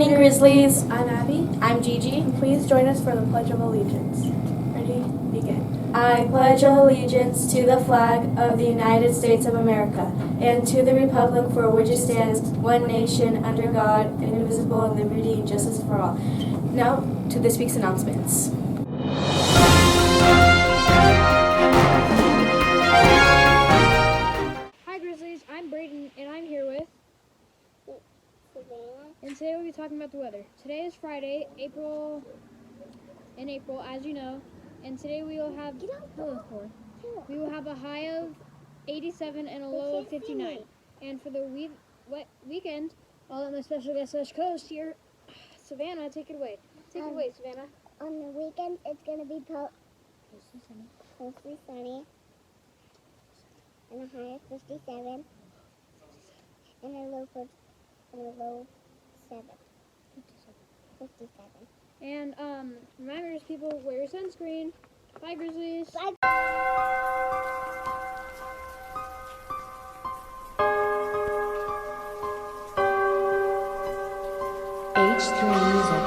morning, Grizzlies. I'm Abby. I'm Gigi. Please join us for the Pledge of Allegiance. Ready? Begin. I pledge allegiance to the flag of the United States of America and to the republic for which it stands, one nation, under God, indivisible, and liberty and justice for all. Now, to this week's announcements. Hi Grizzlies, I'm Brayden and I'm here with Savannah. And today we'll be talking about the weather. Today is Friday, April, as you know, and today we will have a high of 87 and a low of 59. And for the weekend, I'll let my special guest host here, Savannah, take it away. Take it away, Savannah. On the weekend, it's going to be mostly sunny, and a high of 57, and a low 57. And reminders, people, wear your sunscreen. Bye, Grizzlies. Bye. H3 Music.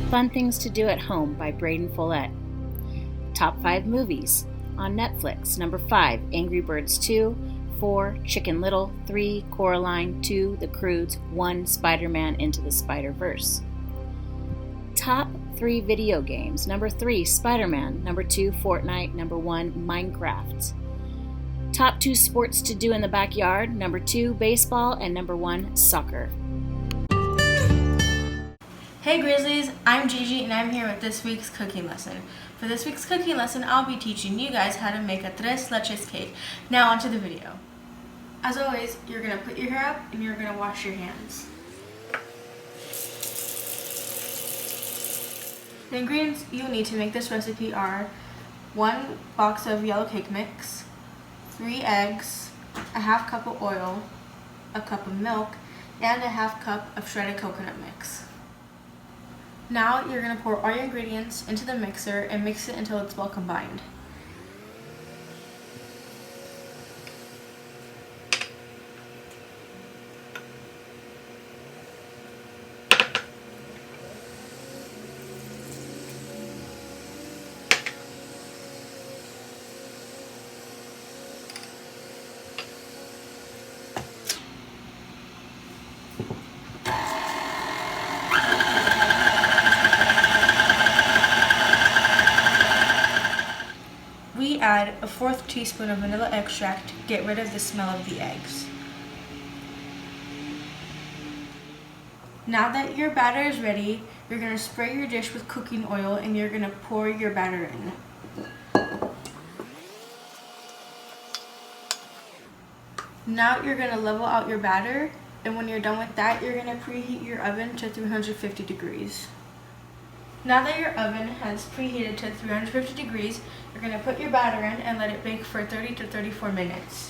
Fun Things to Do at Home by Brayden Follett. Top 5 movies on Netflix. Number 5, Angry Birds 2. 4, Chicken Little. 3, Coraline. 2, The Croods. 1, Spider-Man Into the Spider-Verse. Top 3 video games. Number 3, Spider-Man. Number 2, Fortnite. Number 1, Minecraft. Top 2 sports to do in the backyard. Number 2, baseball. And number 1, soccer. Hey Grizzlies, I'm Gigi and I'm here with this week's cooking lesson. For this week's cooking lesson, I'll be teaching you guys how to make a tres leches cake. Now onto the video. As always, you're going to put your hair up and you're going to wash your hands. The ingredients you'll need to make this recipe are 1 box of yellow cake mix, 3 eggs, a half cup of oil, a cup of milk, and a half cup of shredded coconut mix. Now you're going to pour all your ingredients into the mixer and mix it until it's well combined. We add a 1/4 teaspoon of vanilla extract to get rid of the smell of the eggs. Now that your batter is ready, you're going to spray your dish with cooking oil and you're going to pour your batter in. Now you're going to level out your batter, and when you're done with that, you're going to preheat your oven to 350 degrees. Now that your oven has preheated to 350 degrees, you're going to put your batter in and let it bake for 30 to 34 minutes.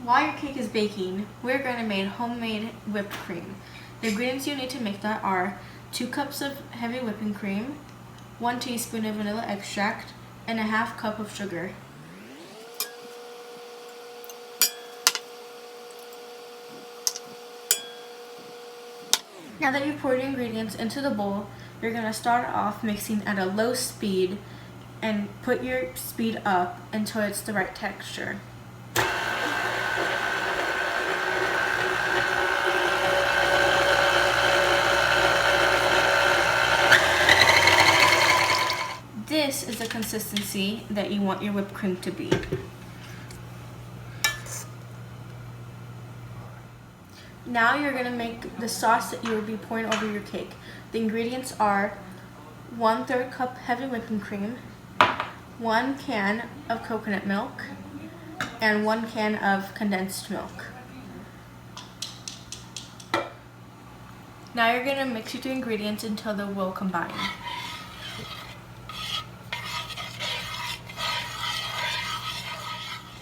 While your cake is baking, we're going to make homemade whipped cream. The ingredients you need to make that are 2 cups of heavy whipping cream, 1 teaspoon of vanilla extract, and a half cup of sugar. Now that you've poured your ingredients into the bowl, you're going to start off mixing at a low speed and put your speed up until it's the right texture. This is the consistency that you want your whipped cream to be. Now you're going to make the sauce that you will be pouring over your cake. The ingredients are 1/3 cup heavy whipping cream, 1 can of coconut milk, and 1 can of condensed milk. Now you're going to mix your 2 ingredients until they will combine.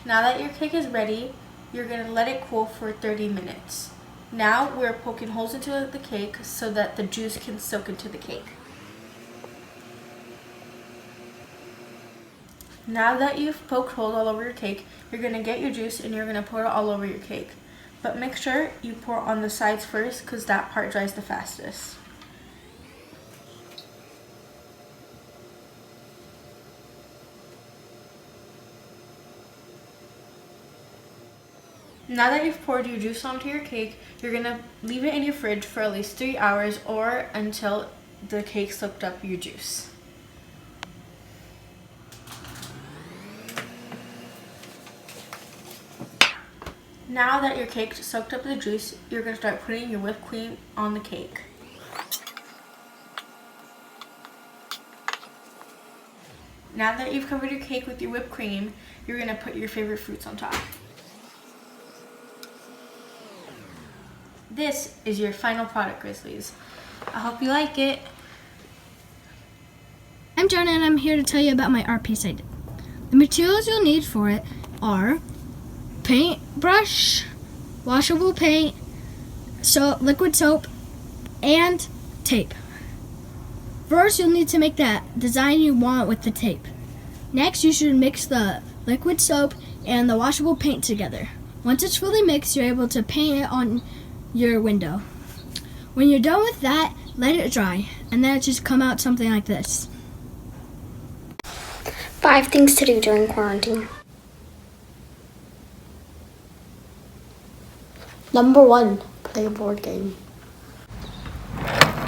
Now that your cake is ready, you're going to let it cool for 30 minutes. Now we're poking holes into the cake so that the juice can soak into the cake. Now that you've poked holes all over your cake, you're going to get your juice and you're going to pour it all over your cake. But make sure you pour on the sides first because that part dries the fastest. Now that you've poured your juice onto your cake, you're going to leave it in your fridge for at least 3 hours or until the cake soaked up your juice. Now that your cake soaked up the juice, you're going to start putting your whipped cream on the cake. Now that you've covered your cake with your whipped cream, you're going to put your favorite fruits on top. This is your final product, Grizzlies. I hope you like it. I'm Jonah and I'm here to tell you about my art piece I did. The materials you'll need for it are paintbrush, washable paint, liquid soap, and tape. First, you'll need to make that design you want with the tape. Next, you should mix the liquid soap and the washable paint together. Once it's fully mixed, you're able to paint it on your window. When you're done with that, let it dry, and then it just come out something like this. 5 things to do during quarantine. Number 1, play a board game.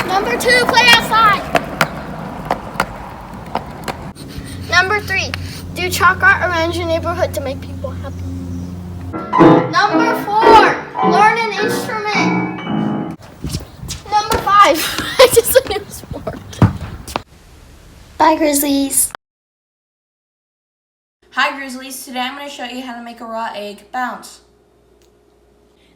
Number 2, play outside. Number 3, do chalk art around your neighborhood to make people happy. Number 4, learn an instrument. Number 5, practice a new sport. Bye, Grizzlies. Hi Grizzlies, today I'm going to show you how to make a raw egg bounce.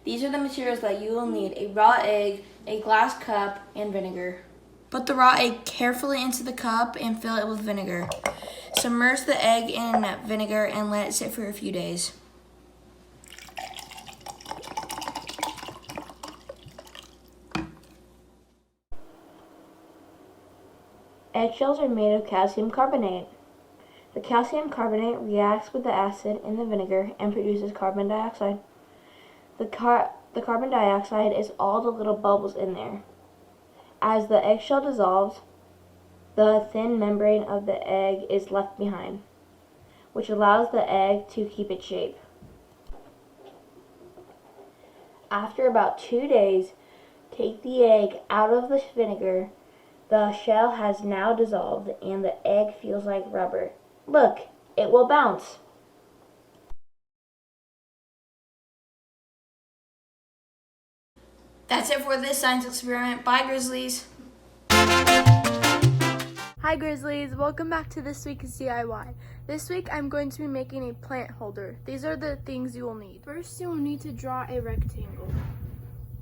These are the materials that you will need: a raw egg, a glass cup, and vinegar. Put the raw egg carefully into the cup and fill it with vinegar. Submerge the egg in vinegar and let it sit for a few days. Eggshells are made of calcium carbonate. The calcium carbonate reacts with the acid in the vinegar and produces carbon dioxide. The carbon dioxide is all the little bubbles in there. As the eggshell dissolves, the thin membrane of the egg is left behind, which allows the egg to keep its shape. After about 2 days, take the egg out of the vinegar. The shell has now dissolved and the egg feels like rubber. Look, it will bounce. That's it for this science experiment. Bye, Grizzlies. Hi Hi Grizzlies, welcome back to this week's DIY. This week I'm going to be making a plant holder. These are the things you will need. First you will need to draw a rectangle.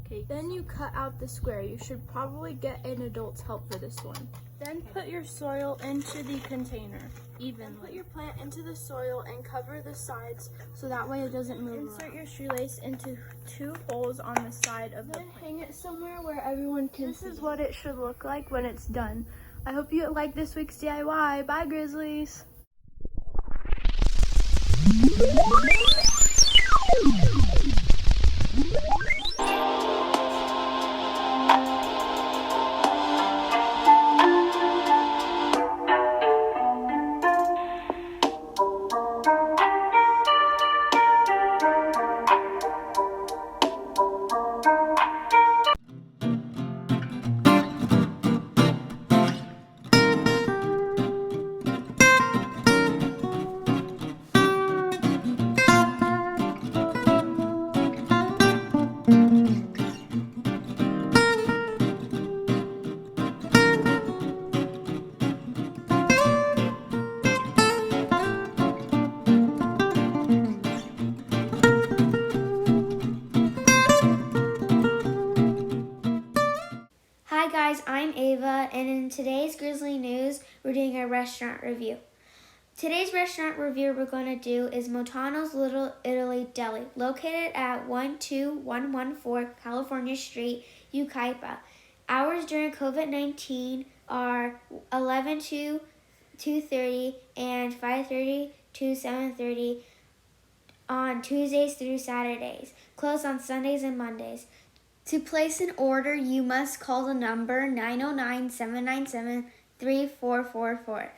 Okay, then you cut out the square. You should probably get an adult's help for this one. Then put your soil into the container evenly. Put your plant into the soil and cover the sides so that way it doesn't move. Insert your shoelace into 2 holes on the side of the plant. Hang it somewhere where everyone can see. This is what it should look like when it's done. I hope you like this week's DIY. Bye, Grizzlies! Hi guys, I'm Ava, and in today's Grizzly News, we're doing a restaurant review. Today's restaurant review we're going to do is Montano's Little Italy Deli, located at 12114 California Street, Yucaipa. Hours during COVID-19 are 11 to 2:30 and 5:30 to 7:30 on Tuesdays through Saturdays, closed on Sundays and Mondays. To place an order, you must call the number 909-797-3444.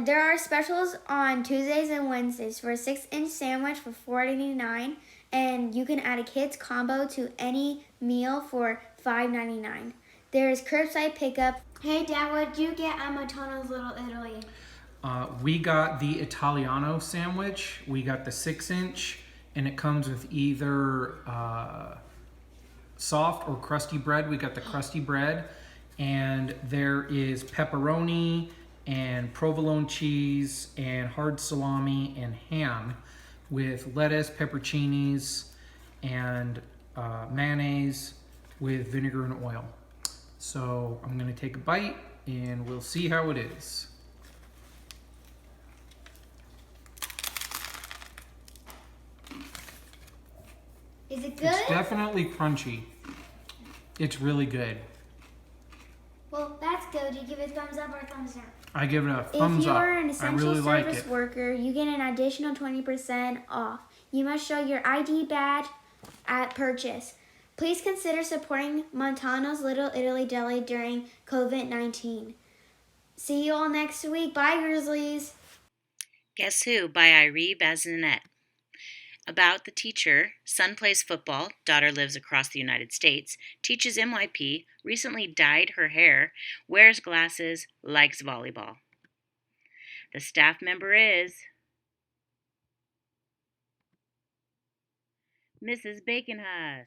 There are specials on Tuesdays and Wednesdays for a 6-inch sandwich for $4.89, and you can add a kids combo to any meal for $5.99. There is curbside pickup. Hey Dad, what did you get at Montano's Little Italy? We got the Italiano sandwich. We got the 6-inch, and it comes with either soft or crusty bread. We got the crusty bread, and there is pepperoni and provolone cheese and hard salami and ham with lettuce, pepperoncinis, and mayonnaise with vinegar and oil. So I'm gonna take a bite and we'll see how it is. Is it good? It's definitely crunchy. It's really good. Well, that's good. Do you give it a thumbs up or a thumbs down? I give it a thumbs If you up. are an I essential really like service it. worker, you get an additional 20% off. You must show your ID badge at purchase. Please consider supporting Montano's Little Italy Deli during COVID-19. See you all next week. Bye, Grizzlies. Guess Who by Irie Bazinet. About the teacher, son plays football, daughter lives across the United States, teaches MYP, recently dyed her hair, wears glasses, likes volleyball. The staff member is Mrs. Baconhuss.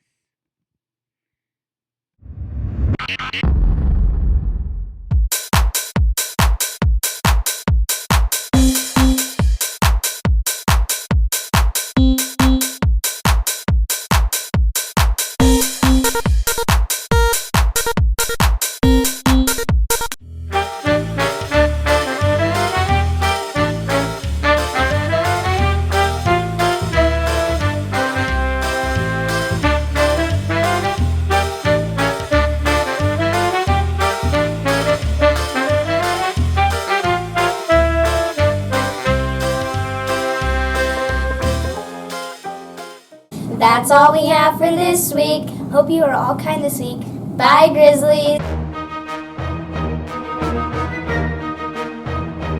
That's all we have for this week. Hope you are all kind this week. Bye, Grizzlies.